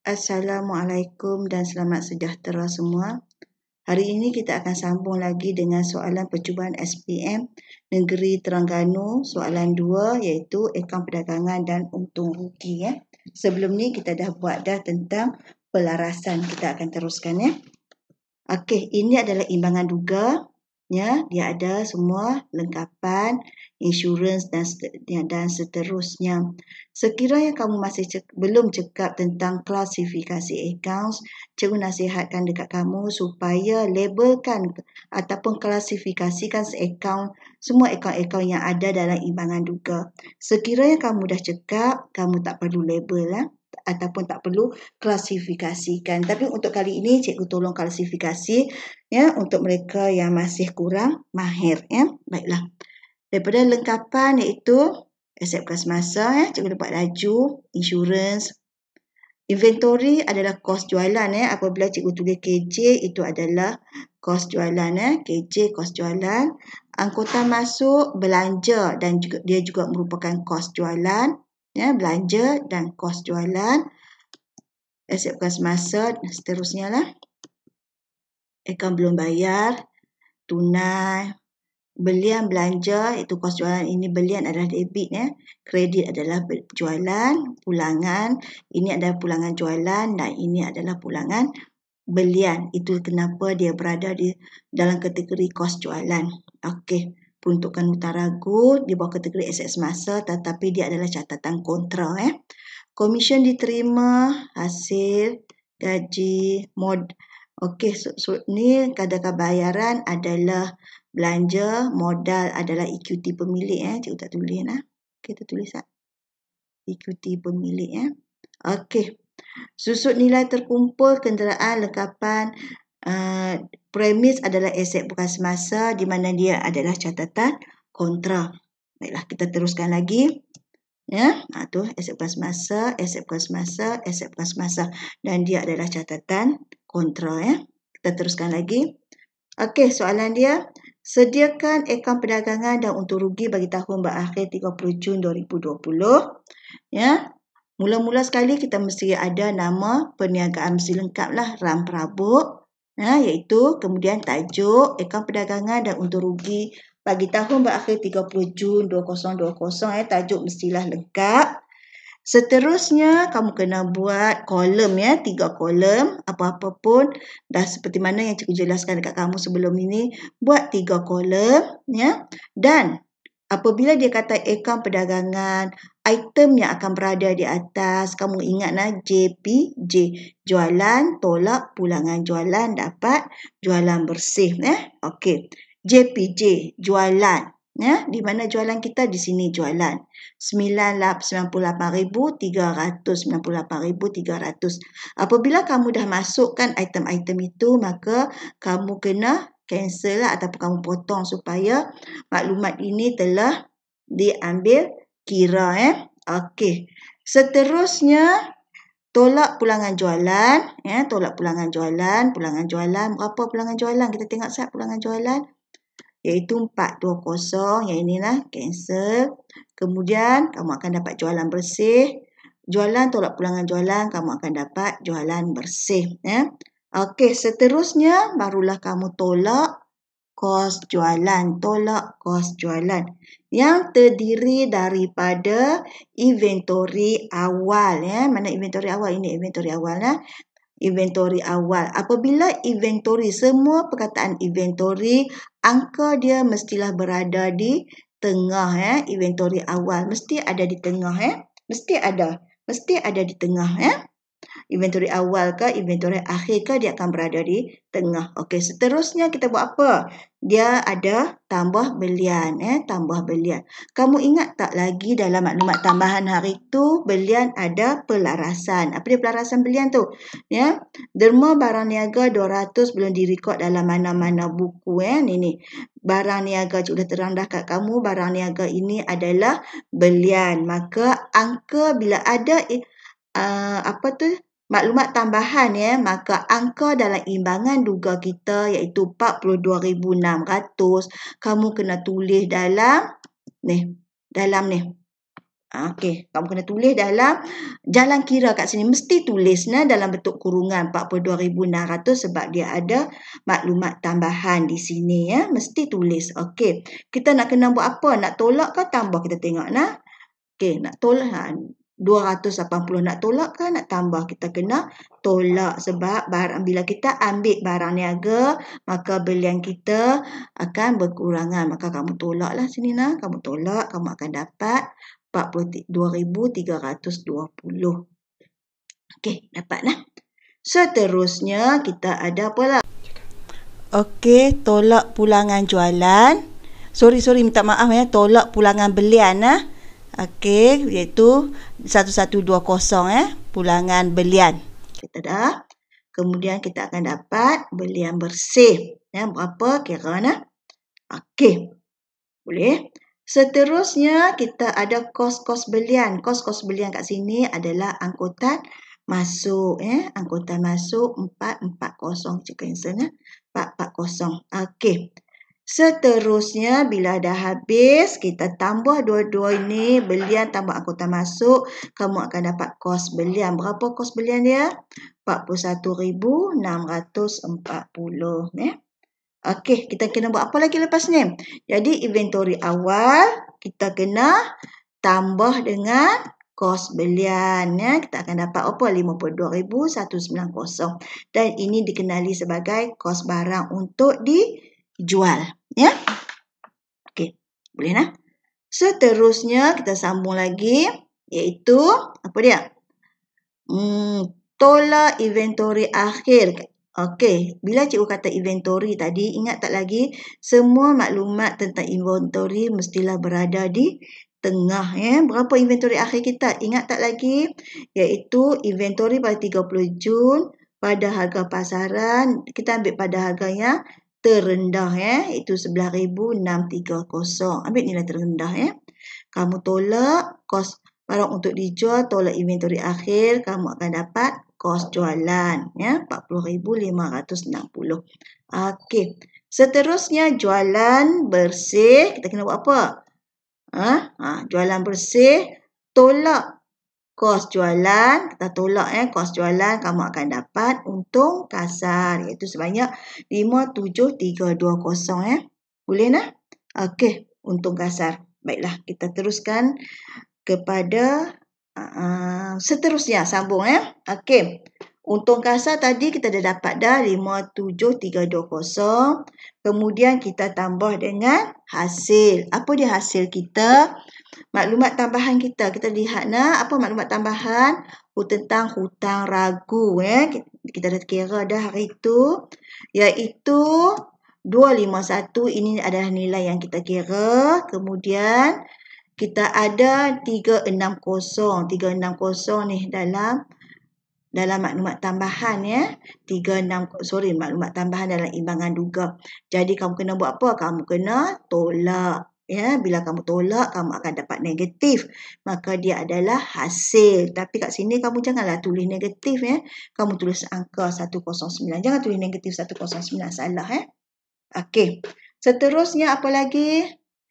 Assalamualaikum dan selamat sejahtera semua. Hari ini kita akan sambung lagi dengan soalan percubaan SPM Negeri Terengganu soalan 2 iaitu akaun perdagangan dan untung rugi. Sebelum ni kita dah buat tentang pelarasan. Kita akan teruskan. Okey, ini adalah imbangan duga. Dia ada semua lengkapan, insurans dan seterusnya. Sekiranya kamu masih belum cekap tentang klasifikasi accounts, cikgu nasihatkan dekat kamu supaya labelkan ataupun klasifikasikan semua akaun-akaun yang ada dalam imbangan duga. Sekiranya kamu dah cekap, kamu tak perlu label ataupun tak perlu klasifikasikan. Tapi untuk kali ini cikgu tolong klasifikasi untuk mereka yang masih kurang mahir. Baiklah. Daripada lengkapan iaitu aset bekas masa, cikgu dapat laju, insurans. Inventory adalah kos jualan. Apabila cikgu tulis KJ itu adalah kos jualan. KJ kos jualan. Angkutan masuk, belanja dan dia juga merupakan kos jualan. Belanja dan kos jualan. Aset bekas masa dan seterusnya lah. Akaun belum bayar, tunai, belian belanja, itu kos jualan ini belian adalah debit. Kredit adalah jualan, pulangan, ini adalah pulangan jualan dan ini adalah pulangan belian. Itu kenapa dia berada di dalam kategori kos jualan. Okey, peruntukan hutang ragu di bawah kategori aset semasa tetapi dia adalah catatan kontra. Komisen diterima, hasil, gaji, okey, ni kadar bayaran adalah belanja, modal adalah equity pemilik. Cikgu tak tulis. Kita tulis tak? Equity pemilik. Okey. Susut nilai terkumpul kenderaan lengkapan premis adalah aset bekas masa di mana dia adalah catatan kontra. Baiklah, kita teruskan lagi. Tu aset bekas masa, aset bekas masa, aset bekas masa dan dia adalah catatan kontra. Kita teruskan lagi. Okey, soalan dia, sediakan akaun perdagangan dan untung rugi bagi tahun berakhir 30 Jun 2020. Mula-mula sekali kita mesti ada nama perniagaan mesti lengkap lah, ram perabot. Iaitu kemudian tajuk akaun perdagangan dan untung rugi bagi tahun berakhir 30 Jun 2020. Tajuk mestilah lengkap. Seterusnya kamu kena buat kolom 3 kolom. Apa-apa pun dah seperti mana yang cikgu jelaskan dekat kamu sebelum ini, buat 3 kolom dan apabila dia kata akaun perdagangan, item yang akan berada di atas, kamu ingatlah JPJ, jualan tolak pulangan jualan dapat jualan bersih. Okey. JPJ, jualan. Di mana jualan kita? Di sini jualan. 98,398,300. Apabila kamu dah masukkan item-item itu, maka kamu kena cancel ataupun kamu potong supaya maklumat ini telah diambil kira. Okey. Seterusnya, tolak pulangan jualan. Tolak pulangan jualan. Pulangan jualan. Berapa pulangan jualan? Kita tengok sat pulangan jualan. Iaitu 420. Yang inilah cancel. Kemudian kamu akan dapat jualan bersih. Jualan tolak pulangan jualan, kamu akan dapat jualan bersih. Okey, seterusnya barulah kamu tolak kos jualan. Tolak kos jualan yang terdiri daripada inventory awal. Mana inventory awal? Ini inventory awal. Inventory awal. Apabila inventory, semua perkataan inventory, angka dia mestilah berada di tengah. Inventory awal mesti ada di tengah. Mesti ada di tengah. Inventory awal ke inventory akhir ke, dia akan berada di tengah. Okey, seterusnya kita buat apa? Dia ada tambah belian. Tambah belian. Kamu ingat tak lagi dalam maklumat tambahan hari tu, belian ada pelarasan. Apa dia pelarasan belian tu? Derma barang niaga 200 belum direkod dalam mana-mana buku. Ni. Barang niaga, cikgu dah terang dah kat kamu, barang niaga ini adalah belian. Maka angka bila ada maklumat tambahan, maka angka dalam imbangan duga kita iaitu 42,600, kamu kena tulis dalam ni. Okey, kamu kena tulis dalam jalan kira kat sini. Mesti tulis dalam bentuk kurungan 42,600 sebab dia ada maklumat tambahan di sini ya. Mesti tulis. Okey. Kita nak kena buat apa? Nak tolak ke tambah? Kita tengok nah. Okey, nak tolak 280 nak tolak ke nak tambah? Kita kena tolak sebab barang bila kita ambil barang niaga, maka belian kita akan berkurangan. Maka kamu tolaklah sini nah. Kamu tolak, kamu akan dapat 42,320. Okey, dapat nah. Seterusnya kita ada apa lah? Okey, tolak pulangan jualan. Sorry minta maaf ya, tolak pulangan belian nah. Okey, iaitu 1120 pulangan belian. Kita dah. Kemudian kita akan dapat belian bersih. Ya, berapa kira nah? Okey. Boleh. Seterusnya kita ada kos-kos belian. Kos-kos belian kat sini adalah angkutan masuk. Angkutan masuk 440. Cik cancel 440. Okey. Seterusnya bila dah habis, kita tambah dua-dua ini. Belian tambah angkutan masuk. Kamu akan dapat kos belian. Berapa kos belian dia? 41,640. Okey, kita kena buat apa lagi lepas ni? Jadi, inventory awal kita kena tambah dengan kos belian. Ya. Kita akan dapat apa? 52,190. Dan ini dikenali sebagai kos barang untuk dijual. Ya. Okey, boleh nah? Seterusnya, kita sambung lagi. Iaitu, apa dia? Tolak inventory akhir. Okey, bila cikgu kata inventory tadi, ingat tak lagi semua maklumat tentang inventory mestilah berada di tengah. Berapa inventory akhir kita? Ingat tak lagi? Iaitu inventory pada 30 Jun pada harga pasaran. Kita ambil pada harga yang terendah. Itu 11,630. Ambil nilai terendah. Kamu tolak kos barang untuk dijual, tolak inventory akhir, kamu akan dapat kos jualan. 40,560. Okey. Seterusnya, jualan bersih. Kita kena buat apa? Jualan bersih. Tolak kos jualan. Kita tolak kos jualan. Kamu akan dapat untung kasar. Iaitu sebanyak 57,320. Boleh nah? Okey. Untung kasar. Baiklah. Kita teruskan kepada seterusnya sambung Okey. Untung kasar tadi kita dah dapat dah 57,320. Kemudian kita tambah dengan hasil. Apa dia hasil kita? Maklumat tambahan kita. Kita lihat apa maklumat tambahan? Tentang hutang ragu Kita dah kira dah hari itu. Iaitu 251. Ini adalah nilai yang kita kira. Kemudian kita ada 360. 360 ni dalam maklumat tambahan maklumat tambahan dalam imbangan duga. Jadi kamu kena buat apa? Kamu kena tolak. Bila kamu tolak, kamu akan dapat negatif. Maka dia adalah hasil. Tapi kat sini kamu janganlah tulis negatif. Kamu tulis angka 109. Jangan tulis negatif 109. Salah. Okey. Seterusnya apa lagi?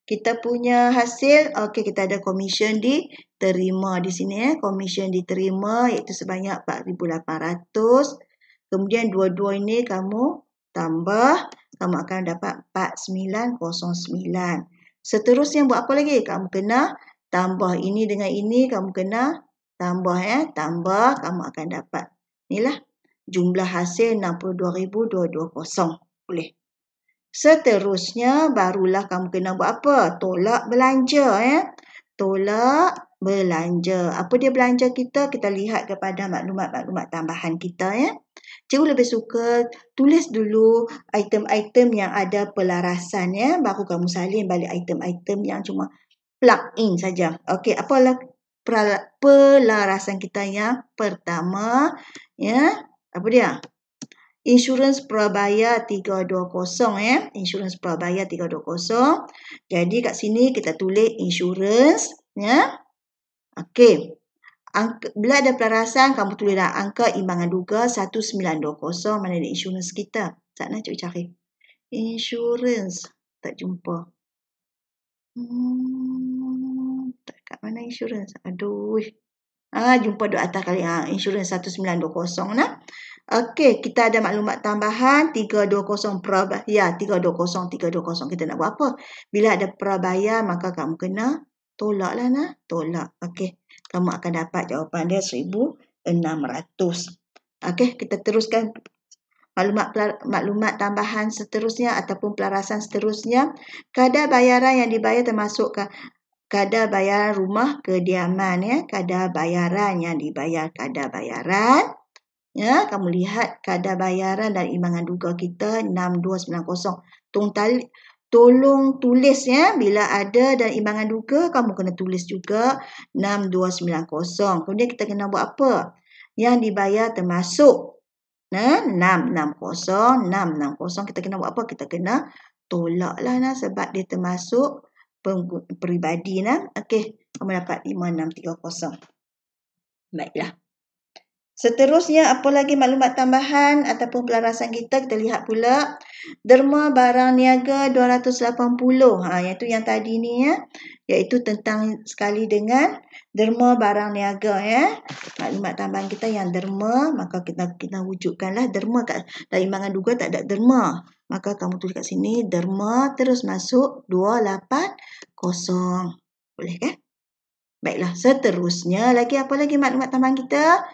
Kita punya hasil, okey, kita ada komisen diterima di sini. Komisen diterima iaitu sebanyak 4,800. Kemudian dua-dua ini kamu tambah, kamu akan dapat 4,909. Seterusnya buat apa lagi? Kamu kena tambah ini dengan ini, kamu kena tambah tambah, kamu akan dapat. Inilah jumlah hasil 62,220. Boleh. Seterusnya, barulah kamu kena buat apa? Tolak belanja. Tolak belanja. Apa dia belanja kita? Kita lihat kepada maklumat-maklumat tambahan kita. Cikgu lebih suka tulis dulu item-item yang ada pelarasan. Baru kamu salin balik item-item yang cuma plug in saja. Okey, apalah pelarasan kita yang pertama? Apa dia? Insurans Prabaya 320 Insurans Prabaya 320. Jadi kat sini kita tulis insurans Okey. Bila ada pelarasan kamu tulislah angka imbangan duga 1920. Mana ada insurans kita? Sana cikgu cari. Insurans tak jumpa. Kat mana insurans? Aduh. Jumpa duk atas kali. Insurans 1920 nah. Okey, kita ada maklumat tambahan 320 prabayar 320. Kita nak buat apa? Bila ada prabayar maka kamu kena tolaklah nah. Tolak. Okey. Kamu akan dapat jawapan dia 1,600. Okey, kita teruskan maklumat tambahan seterusnya ataupun pelarasan seterusnya. Kadar bayaran yang dibayar termasuk kadar bayaran rumah kediaman ya. Kadar bayaran yang dibayar, kadar bayaran. Ya, kamu lihat kadar bayaran dan imbangan duga kita 6290. Tolong tulis ya, bila ada dan imbangan duga kamu kena tulis juga 6290. Kemudian kita kena buat apa? Yang dibayar termasuk 660 kita kena buat apa? Kita kena tolaklah sebab dia termasuk peribadi nah. Okey, kamu dapat 5630. Baiklah. Seterusnya, apa lagi maklumat tambahan ataupun pelarasan kita? Kita lihat pula derma barang niaga 280. Iaitu yang tadi ni ya. Iaitu tentang sekali dengan derma barang niaga ya. Maklumat tambahan kita yang derma, maka kita wujudkanlah derma kat dalam imbangan duga tak ada derma. Maka kamu tulis kat sini derma terus masuk 280. Boleh kan? Baiklah, seterusnya lagi apa lagi maklumat tambahan kita?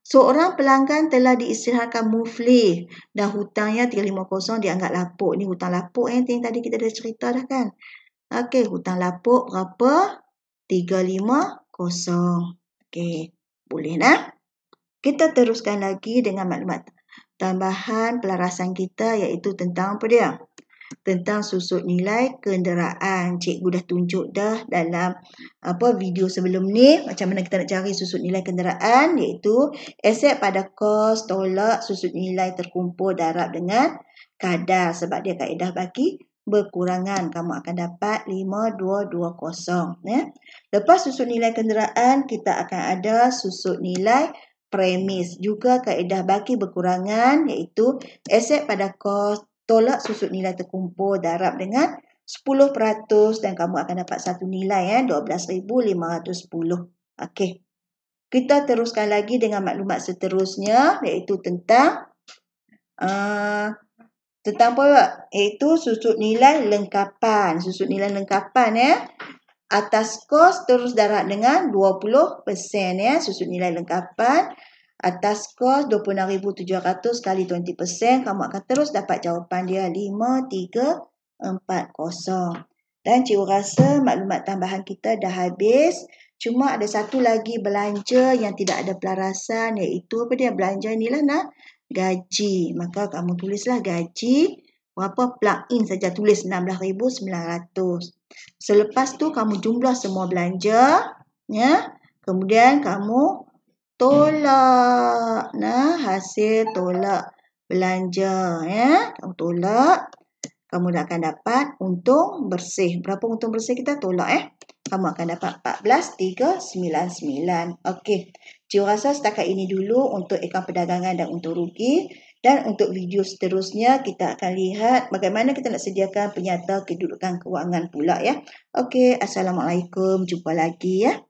Seorang pelanggan telah diistirahatkan muflis dan hutangnya 350 dianggap lapuk. Ni hutang lapuk yang tadi kita dah cerita dah kan. Okey, hutang lapuk berapa? 350. Okey, boleh nah. Kita teruskan lagi dengan maklumat tambahan pelarasan kita iaitu tentang apa dia? Tentang susut nilai kenderaan. Cikgu dah tunjuk dah dalam video sebelum ni macam mana kita nak cari susut nilai kenderaan, iaitu aset pada kos tolak susut nilai terkumpul darab dengan kadar, sebab dia kaedah bagi berkurangan. Kamu akan dapat 5220 ya. Lepas susut nilai kenderaan kita akan ada susut nilai premis, juga kaedah bagi berkurangan, iaitu aset pada kos tolak susut nilai terkumpul darab dengan 10% dan kamu akan dapat satu nilai 12,510. Okey. Kita teruskan lagi dengan maklumat seterusnya iaitu tentang apa? Iaitu susut nilai lengkapan. Susut nilai lengkapan ya. Atas kos terus darab dengan 20% ya. Susut nilai lengkapan. Atas kos 26,700 kali 20%, kamu akan terus dapat jawapan dia 5340. Dan cikgu rasa maklumat tambahan kita dah habis. Cuma ada satu lagi belanja yang tidak ada pelarasan, iaitu apa dia? Belanja inilah gaji. Maka kamu tulislah gaji berapa, plug in saja, tulis 16,900. Selepas tu kamu jumlah semua belanja ya. Kemudian kamu tolak hasil tolak belanja ya. Kamu tolak, kamu akan dapat untung bersih. Berapa untung bersih kita tolak kamu akan dapat 14,399. Okey. Cikgu rasa setakat ini dulu untuk akaun perdagangan dan untung rugi. Dan untuk video seterusnya kita akan lihat bagaimana kita nak sediakan penyata kedudukan kewangan pula ya. Okey, assalamualaikum. Jumpa lagi ya.